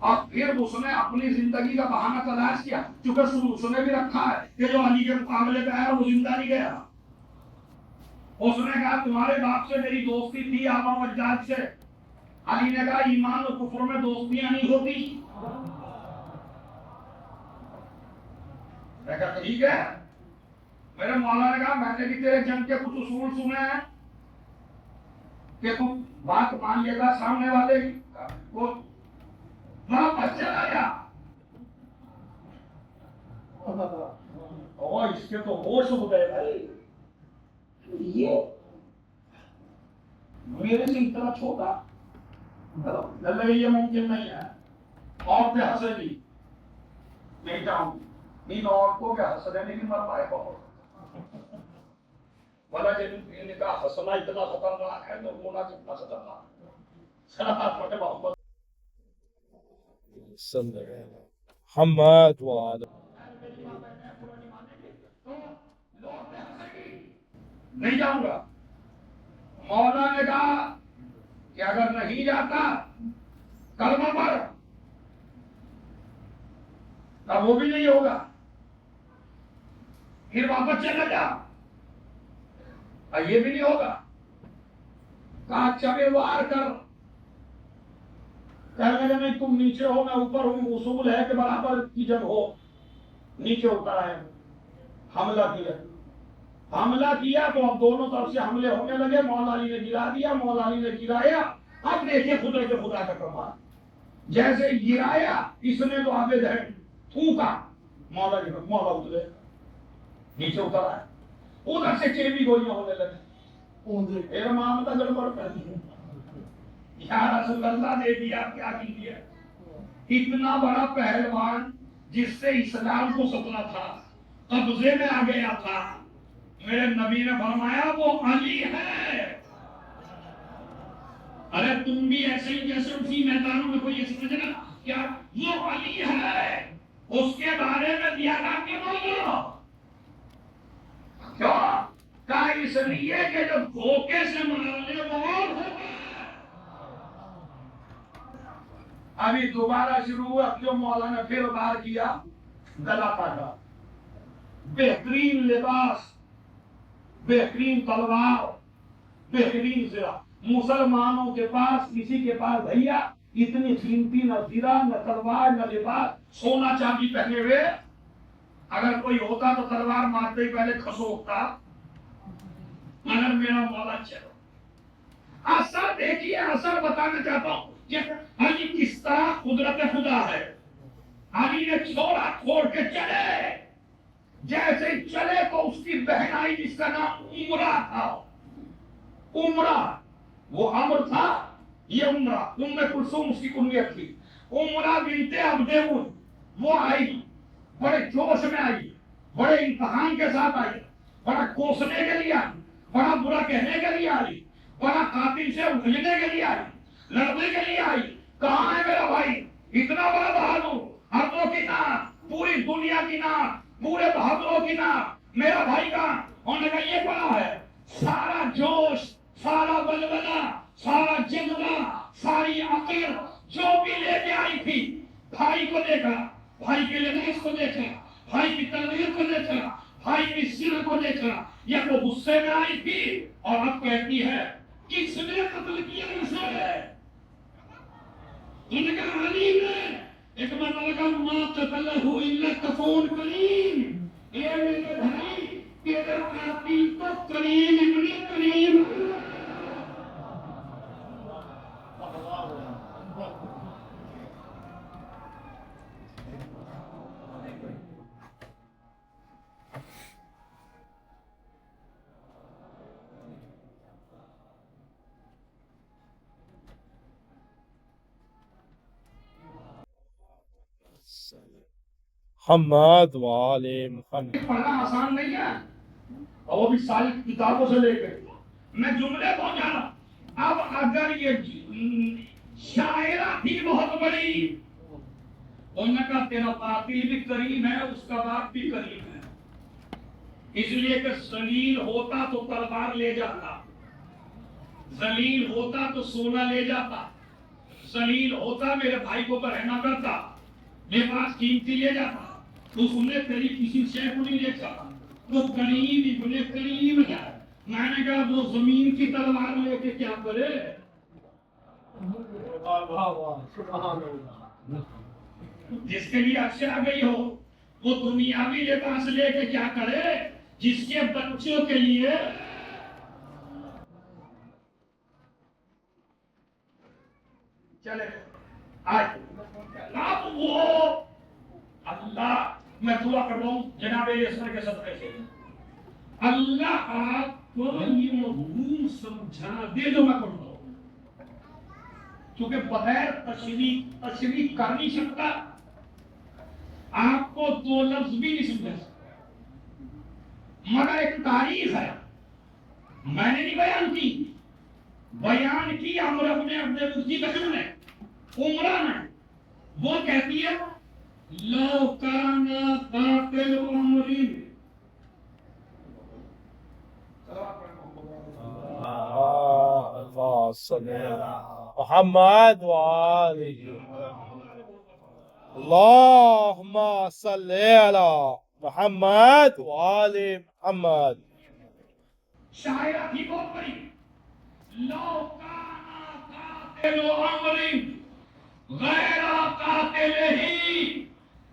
اور پھر اس نے اپنی زندگی کا بہانہ تلاش کیا, چونکہ اس نے بھی رکھا ہے کہ جو علی کے مقابلے پہ آیا وہ زندہ نہیں گیا. اس نے کہا تمہارے باپ سے میری دوستی تھی, آبا و اجداد سے. علی نے کہا ایمان و کفر میں دوستیاں نہیں ہوتی. میں کہا ٹھیک ہے. میرے مولا نے کہا میں نے بھی تیرے جنگ کے کچھ اصول سنے ہیں کہ تم بات مان لے گا سامنے والے کو. واپس چلا گیا. اور اس کے تو ہوش ہو گئے بھائی, یہ میرے سے اتنا چھوٹا, یہ ممکن نہیں ہے. اور پہ ہنسے بھی نہیں جاؤں, ان عورتوں کے ہنسنے نہیں مر پائے بہت. والا جن کا ہنسنا اتنا خطرناک ہے تو رونا کتنا خطرناک ہے. صلوات پڑھے محمد محمد وعلى نہیں جاؤں گا. مولا نے کہا کہ اگر نہیں جاتا کلمہ پڑھ, تب وہ بھی نہیں ہوگا, پھر واپس چلا جا, یہ بھی نہیں ہوگا. کہا چبے وار کر. کہنے لگے نہیں تم نیچے ہو میں اوپر ہوں, اصول ہے کہ برابر کی جب ہو. نیچے اترا ہے, حملہ کیا. حملہ کیا تو اب دونوں طرف سے حملے ہونے لگے. مولا علی نے گرا دیا, مولا علی نے گرایا. اب دیکھیں خدا کے خدا کا کمال, جیسے گرایا اس نے تو آگے تھوکا, مولا اترے, نیچے اترا ہے. ادھر سے چیبی گولیاں ہونے لگے. میرا معاملہ گڑبڑ کر دیا. یا رسول اللہ نے دیا کیا کیجیے. اتنا بڑا پہلوان جس سے اسلام کو سپنا تھا, قبضے میں آ گیا تھا, میرے نبی نے فرمایا وہ علی ہے. ارے تم بھی ایسے ہی جیسے اسی میدانوں میں کوئی یہ سمجھنا کیا وہ علی ہے, اس کے بارے میں زیادہ کیوں بولو. کیوں؟ کہا اس لیے کہ جو دھوکے سے مارنے وہ اور ہوگا. ابھی دوبارہ شروع ہوا, جو مولا نے پھر بار کیا, گلا کاٹا. بہترین لباس, بہترین تلوار, بہترین زرہ. مسلمانوں کے پاس کسی کے پاس بھیا اتنی قیمتی نہ زرہ نہ تلوار نہ لباس, سونا چاندی پہنے ہوئے اگر کوئی ہوتا تو تلوار مارتے ہی پہلے کھسوٹتا. مگر میرا مولا چلو. اثر دیکھیے, اثر بتانا چاہتا ہوں کہ علی کس طرح قدرت خدا ہے. علی نے چھوڑا, چھوڑ کے چلے. جیسے چلے تو اس کی بہن آئی جس کا نام عمرہ تھا. عمرہ وہ عمر تھا, یہ عمرہ, ام کلثوم اس کی کنیت تھی. عمرہ بنت عبد مد وہ آئی, بڑے جوش میں آئی, بڑے امتحان کے ساتھ آئی, بڑا کوسنے کے لیے آئی, بڑا برا کہنے کے لیے آئی, بڑا قاتل سے اٹھنے کے لیے آئی, لڑنے کے لیے آئی. کہاں ہے میرا بھائی اتنا بڑا بہادر, عربوں کی نام, پوری دنیا کی نام, پورے بہادروں کی نام, میرا بھائی کہاں؟ انہوں نے کہا یہ بڑا ہے. سارا جوش, سارا بلبلہ, سارا جذبہ, ساری عقل جو بھی لے کے آئی تھی, بھائی کو دیکھا, بھائی کے لباس کو دیکھا، بھائی کی تربیت کو دیکھا، بھائی کی سیرت کو دیکھا، یا وہ غصے میں آئی تھی اور اب کہتی ہے کس نے قتل کیا اسے؟ ان کا علی نے ایک مرتبہ ما قتلہ الا کفون کریم، اے میرے بھائی تیرا قاتل تو کریم ابن کریم ہے۔ محمد وآل محمد. پڑھنا آسان نہیں ہے، اور وہ بھی ساری کتابوں سے لے کے میں جملے پہنچا رہا۔ اب اگر یہ شاعرہ تھی بہت بڑی، انہوں نے کہا تیرا قاتل بھی کریم ہے، اس کا باپ بھی کریم ہے، اس لیے کہ ذلیل ہوتا تو تلوار لے جاتا، ذلیل ہوتا تو سونا لے جاتا، ذلیل ہوتا میرے بھائی کو برہنہ کرتا، لباس قیمتی لے جاتا، تو اس نے تیری کسی شے کو نہیں دیکھا، وہ کریم ابن کریم ہے۔ میں نے کہا وہ زمین کی تلوار لے کے کیا کرے؟ جس کے لیے اچھے آ گئی ہو وہ دنیاوی لباس لے کے کیا کرے جس کے بچوں کے لیے چلے اب وہ اللہ، میں دعا کر رہا ہوں جناب یسر کے صدقے سے اللہ آپ کو یہ مفہوم سمجھا دے جو میں پڑھتا ہوں، کیونکہ بغیر تشریح کر نہیں سکتا، آپ کو دو لفظ بھی نہیں سمجھا سکتا، مگر ایک تاریخ ہے، میں نے نہیں بیان کی، بیان کی عمر ابن عبد العزیز بن نے عمرہ میں، وہ کہتی ہے لو کان قاتل عمر محمد وآل اللهم صل على محمد وآل محمد. شاعرہ تھی بہت بڑی، لو کان قاتل عمر غیر قاتل ہی،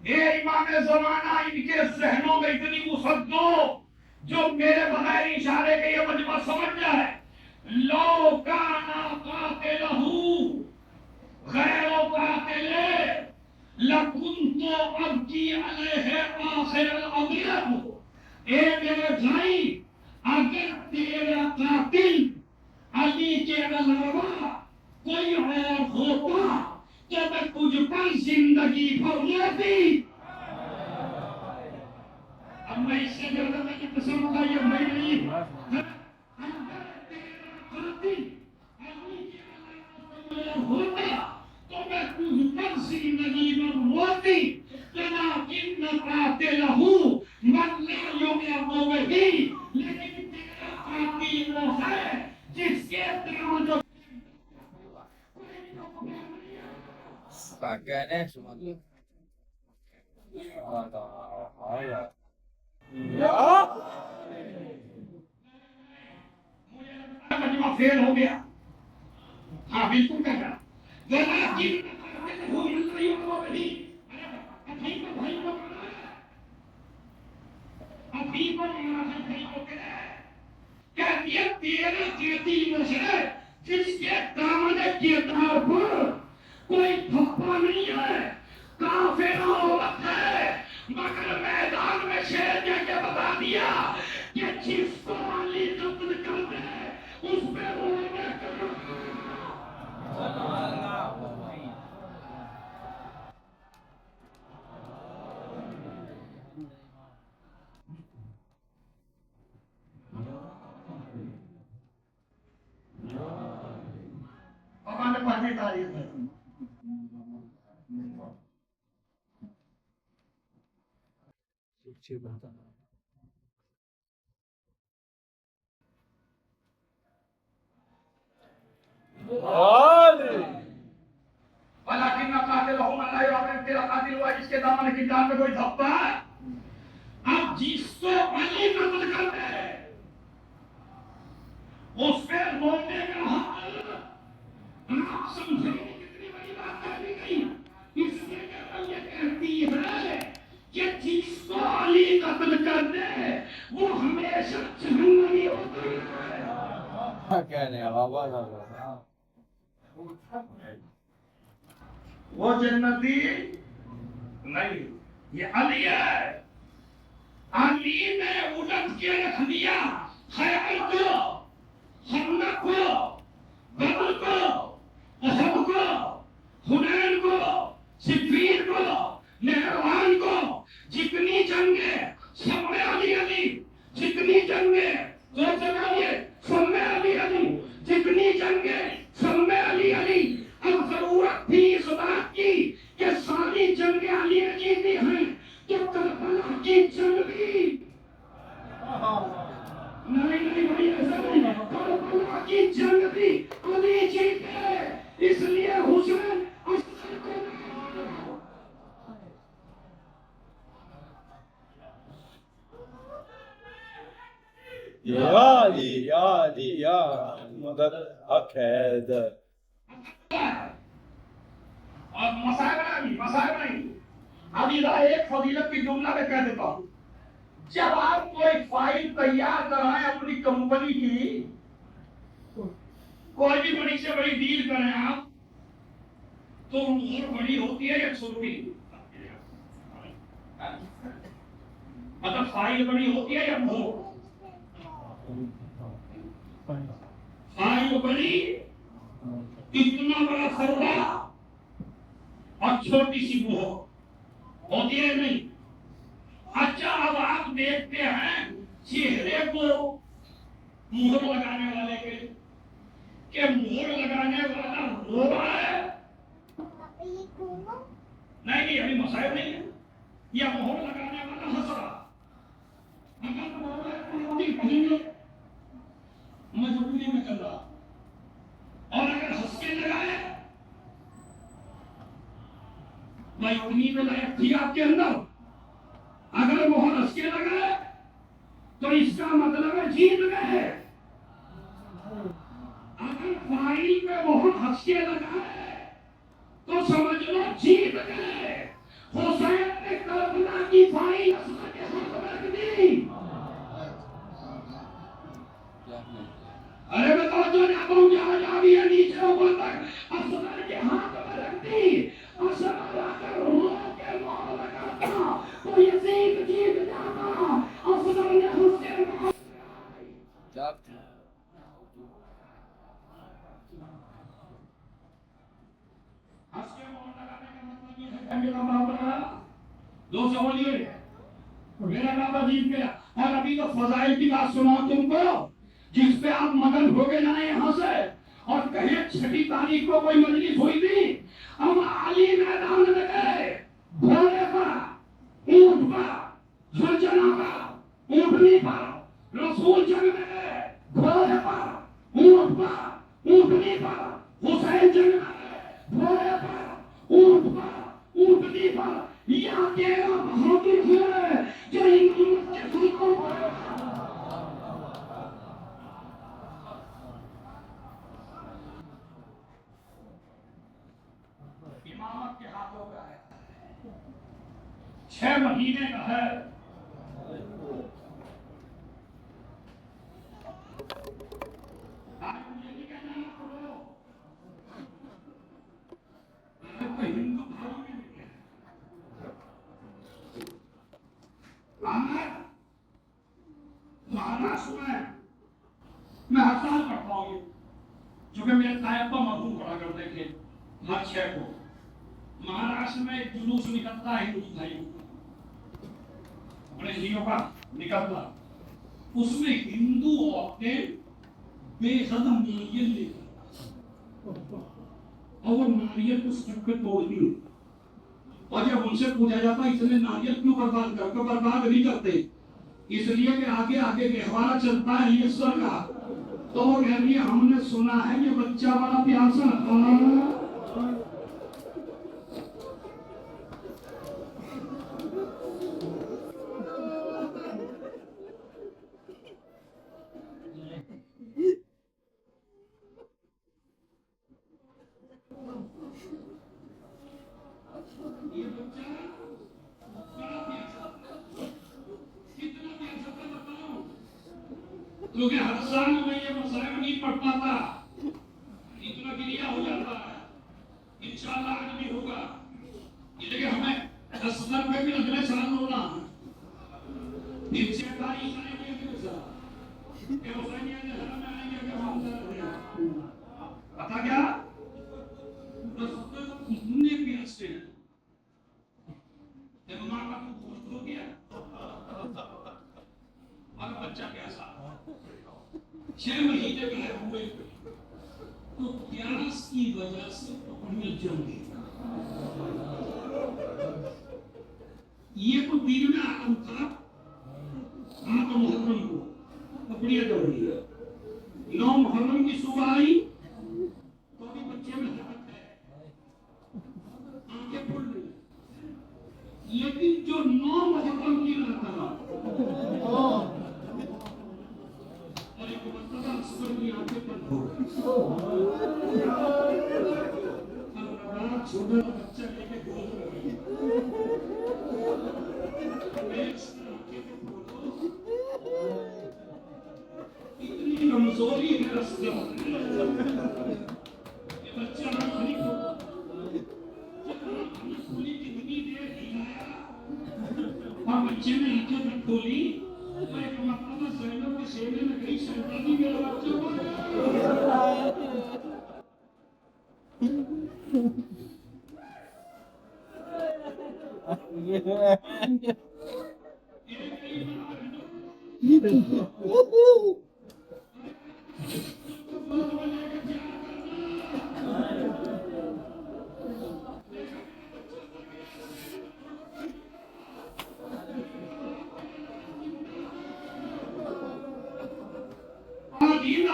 یہ امام زمانہ ان کے ذہنوں میں اتنی وسعت دو جو میرے بغیر اشارے کے یہ مجمع سمجھ جائے، لو کان قاتلہ غیر قاتل لکنت ابکی علیہ آخر الامر، اے میرے بھائی اگر تیرا قاتل علی کے علاوہ کوئی اور ہوتا تو میں تجھ پر زندگی بھر روتی۔ اب میں اس سے زیادہ میں کی قسم اٹھائی اب میں نہیں، اگر تیرا قاتل علی کے علاوہ کوئی اور ہوتا تو میں تجھ پر زندگی بھر روتی، لیکن قاتلہ من لا یؤمن بہ، لیکن تیرا قاتل وہ ہے جس کے دامن مجمع فیل ہو گیا، ہاں بالکل کہہ رہا، لیکن ابھی کو کہتی ہے تیرے قاتل میں سے جس کے دامن کردار پر کوئی دھپا نہیں ہے، کافر عورت ہے، مگر میدان میں شیر کہہ کے بتا دیا کہ جس کو علی قتل کر دے اس پہ رونے کا ہمارے پڑھنے تاریخ ہے۔ ولیکن قاتلہم اللہ یعلم، تیرا قاتل ہوا جس کے دامن کی جان میں کوئی دھپا ہے؟ اب جس کو علی قتل کر دے اس پہ رونے کا حال آپ سمجھیں کتنی بڑی بات کر دی گئی. اس لیے کہ یہ کہتی ہے کہ جس کو علی قتل کر دے وہ ہمیشہ جہنمی ہوتا ہے. کہنے بابا وہ جنتی نہیں، یہ علی ہے. علی نے الٹ کے رکھ دیا خیال کو، خندق کو، بدر کو، احد کو، حنین کو، صفین کو، نہروان کو. جتنی جنگیں سب میں علی علی، جتنی جنگیں سب میں علی علی، جتنی جنگیں سب میں علی علی. اب ضرورت تھی اس بات کی کہ ساری جنگیں علی نے جیتی ہیں کہ کربلا کی جنگ بھی نہیں بھائی، ایسا نہیں. کربلا کی جنگ بھی علی جیتے، اس لیے حسین اصغر کو یا علی یا علی یا مدد اکید. اور مسائل نہیں. ابھی ایک فضیلت کی جملہ میں کہہ دیتا ہوں. جب آپ کوئی فائل تیار کرائیں اپنی کمپنی کی، کوئی بھی بڑی سے بڑی ڈیل کریں آپ، تو مہر بڑی ہوتی ہے یا چھوٹی؟ مطلب فائل بڑی ہوتی ہے یا مہر؟ فائل بڑی، اتنا بڑا سردا اور چھوٹی سی مہر ہوتی ہے نہیں. اچھا اب آپ دیکھتے ہیں چہرے کو مہر لگانے والے کے کہ مہر لگانے والا رو رہا ہے. نہیں ابھی مسائل نہیں ہے. یا مہر لگانے والا ہنس رہا. مجبوری میں کر رہا. اور اگر ہنس کے لگائے میں اتنی میں لائق تھی آپ کے اندر. اگر وہ ہنس کے لگائے تو اس کا مطلب ہے جیت گئے. اگر فائل پہ وہ ہنس کے لگائے تو سمجھ لو جیت گئے. حسین نے کربلا کی فائل اصغر کے ہاتھ میں رکھ دی. ارے میں توجہ جاتا ہوں جہاں جہاں بھی ہے نیچے اوپر تک اصغر کے ہاتھ میں رکھ دی. اصغر اگر رو کے مہر لگاتا تو یزید جیت جاتا. اصغر نے ہنس کے مہر میرا بابا دو سے بولیے میرا بابا جیت گیا. اور ابھی تو فضائل کی بات سناؤ تم کو جس پہ آپ مگن ہو گئے نا یہاں سے. اور کہیں 6 تاریخ کو کوئی مجلس ہوئی تھی. ہم علی میدان میں گئے، گھوڑے پر، اونٹ پر، زلجنا پر، اونٹنی پر. رسول جنگ میں گئے، گھوڑے پر، اونٹ پر، اونٹنی پر. حسین جنگ میں گئے، گھوڑے پر، اونٹ پر، اونٹنی پر. یہ اکیلا بہادر ہے جو امامت کے سلطوں پر امامت کے ہاتھوں کا ہے. 6 مہینے کا ہے. ہندو بھائی مہاراشٹر میں ہر سال پڑھتا ہوں چونکہ میرے طائفہ مرحوم پڑھا کرتے تھے ہر 6 کو. مہاراشٹر میں ایک جلوس نکلتا ہے ہندو بھائیوں بڑے ہندیوں کا نکلتا. اس میں ہندو عورتیں بے حد ناریل لے کر اور وہ ناریل کو سب کے توڑتی. اور جب ان سے پوچھا جاتا اس نے ناریل کیوں برباد کر کے برباد نہیں کرتے؟ اس لیے کہ آگے آگے گہوارہ چلتا ہے ایشور کا. تو وہ کہہ رہی ہے ہم نے سنا ہے یہ بچہ بڑا پیاسا کیونکہ ہر سال میں یہ مسائل نہیں پڑھ پاتا، اتنا گریا ہو جاتا ہے. انشاءاللہ آج بھی ہوگا. یہ دیکھیں ہمیں 10 پہ بھی اگلے سال ہونا. پھر سے تاریخ آئے گی اگلے سال کہ حسینیہ نے حرم میں آئیں گے کہ حمزہ رہے. پتا کیا؟ کتنے پیاسے ہیں. جب ماں کا تو خوش ہو گیا اور بچہ کیسا 6 مہینے کا ہے ہوئے تو پیاس کی وجہ سے پکڑنے جم گئی. یہ تو دین میں آرام تھا. 8 محرم کو کپڑیاں جم رہی ہے. 9 محرم کی صبح آئی تو بھی بچے میں حرکت ہے، آنکھیں کھل رہی. لیکن جو 9 محرم کی رات تھا اور ایک مرتبہ اصغر کی آنکھیں بند ہو گئی اور رات چھوٹا بچہ لے کے گود میں گئی. اتنی کمزوری ہے رستے کہ بچہ آنکھ نہیں کھولتا. کتنی دیر ہلایا اور بچے نے آنکھیں نہ کھولی تو ایک مرتبہ زینب کے سینے میں گئی. شیطانی میرا بچہ ہو گیا.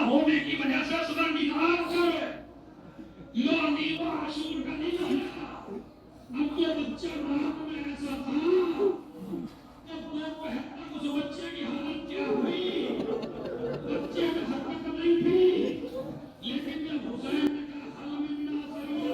ہونے کی وجہ سے صدر نکال کر یومی و عاشور کا نہیں ہونا. اب یہ بچہ رات میں ایسا تھا جب دوپہر تک اس بچے کی حالت کیا ہوئی. بچے میں حرکت نہیں تھی لیکن جب حسین نے کہا حل من ناصرین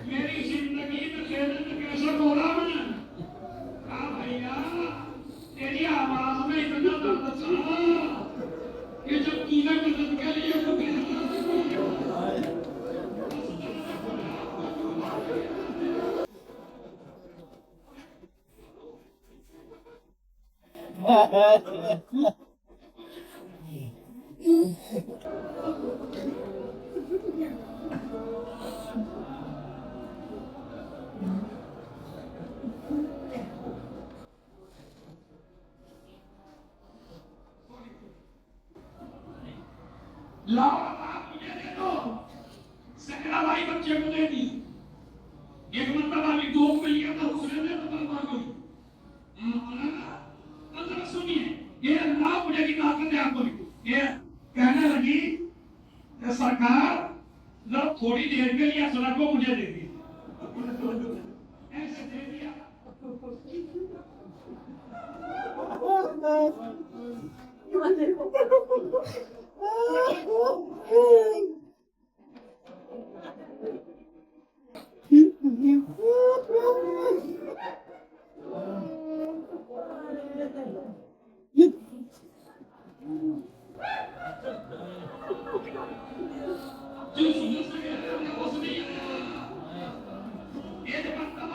میری زندگی میں خیرت کیسا بولا میں کہا بھیا تیری آواز میں اتنا درد تھا کہ جب تینے مدد کے لیے تو لاؤ آپ مجھے دے دو. سکرا بھائی بچے کو دے دی. ایک مرتبہ بھی 2 کو لیا تھا حسین نے تو بابا کو. ذرا سنیے یہ اللہ مجھے کی طاقت ہے آپ کو. یہ کہنے لگی کہ سرکار ذرا تھوڑی دیر کے لیے سرکار کو مجھے دے دی. ایسے دے دیا.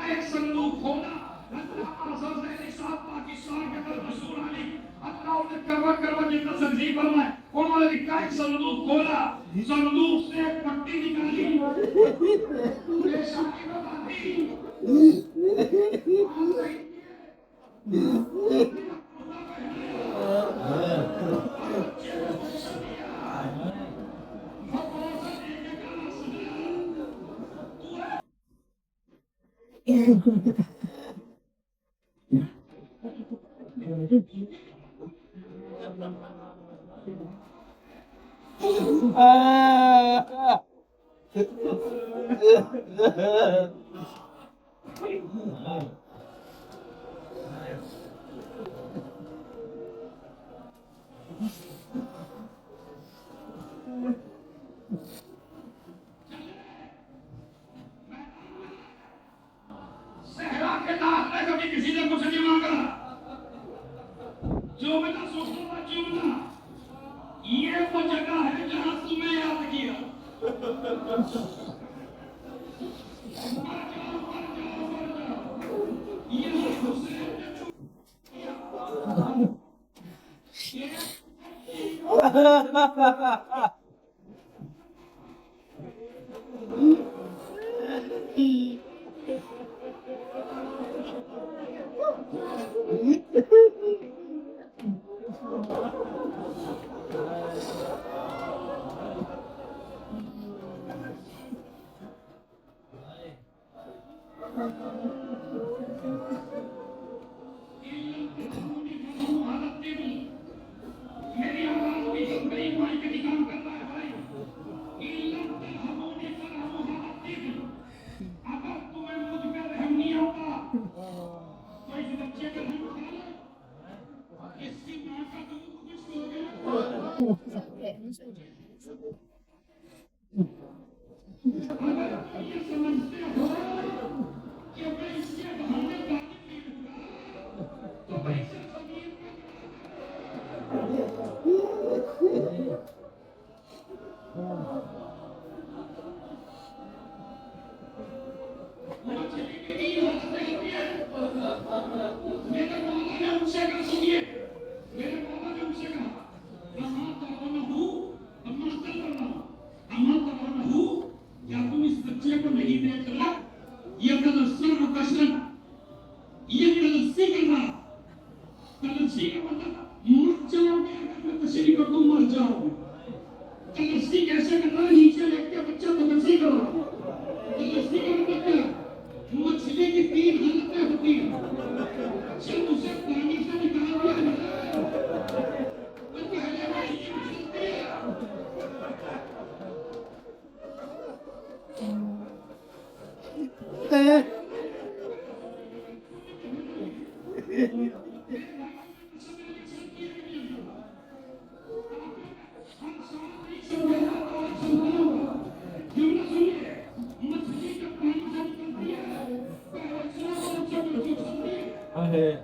ایک صندوق کھولا. پاکستان کے اندر مشہور علی اللہ نے کروا جتنا سبزی فرمائے انہوں نے لکھا ایک صندوق کھولا. صندوق سے ایک پٹی نکالی پیشانی میں باندھی صحرا کے داخلے کبھی کسی نے کچھ نہیں مانگا، چومنا سوچنا چومنا، یہ وہ جگہ ہے جہاں تمہیں یاد کیا۔ یہ حسین میری آواز بھی سن گئی، بھائی کا کام کر رہا ہے بھائی۔ اگر تمہیں مجھ پہ رحم نہیں آتا تو اس بچے کا رحم اٹھا لو، اس کی ماں کا دودھ کچھ ہو گیا۔ اگر تم یہ سمجھتے ہو کہ میں اس کے بہانے پانی پی لوں گا تو میں اسے زمین پہ میرے مولا نے ان سے کہا، سنیے، میرے مولا نے ان سے کہا اما ترونہ اما ترونہ اما ترونہ، کیا تم اس بچے کو نہیں دیکھ رہے؟ یہ تلسی و کشن، یہ تلسی کا نام، تلسی کا مطلب مر جاؤ گے اگر میں تشریح کر دوں، مر جاؤ گے۔ تلسی کیسے کرنا ہے؟ نیچے لے کے بچہ تلسی کرو۔ تلسی کا مطلب کیا؟ مچھلی کی 3 حالتیں ہوتی ہیں، جب اسے پانی سے نکال دیا جائے تو پہلے وہ یہ چلتی ہے۔ مچھلی جب پانی سے نکلتی ہے پہلے چلتی ہے،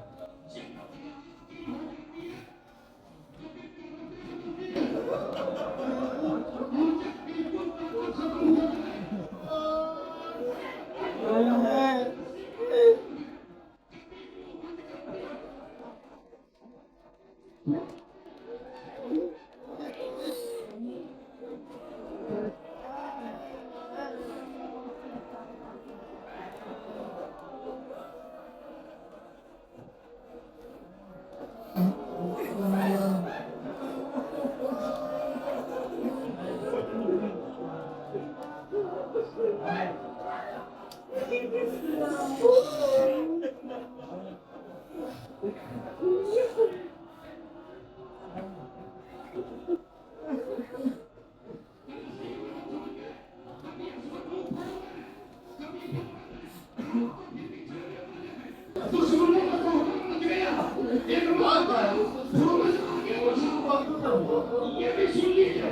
دشمنوں کا کوہرام مچ گیا، ایک بات ہے، سمجھ آگے بڑھا، یہ بھی سن لیجیے۔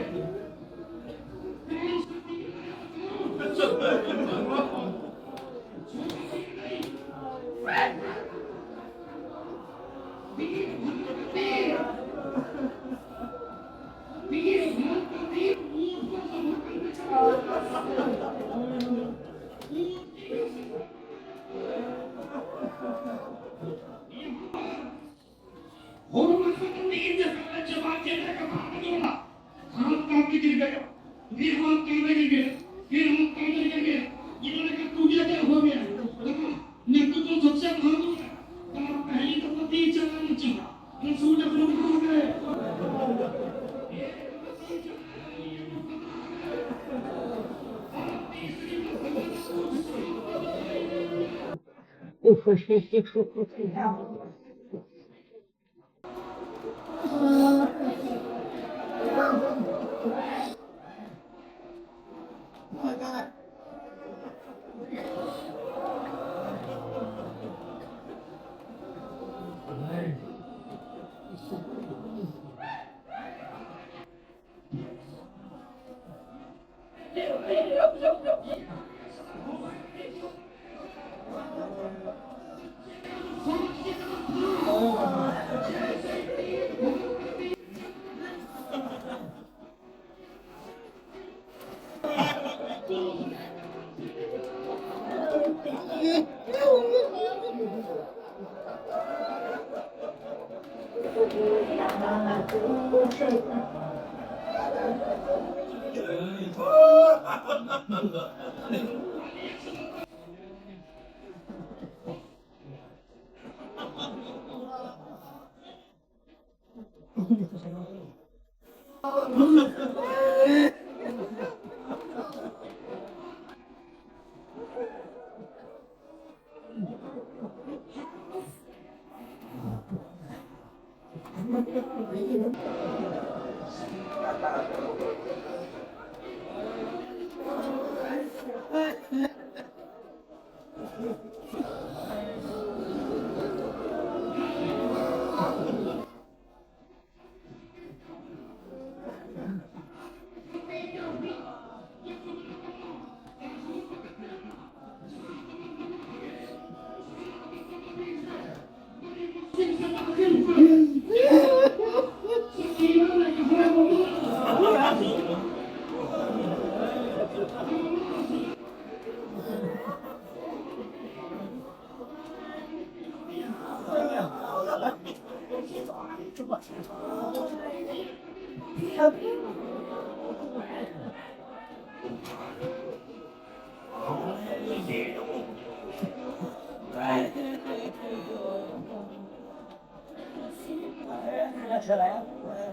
Right.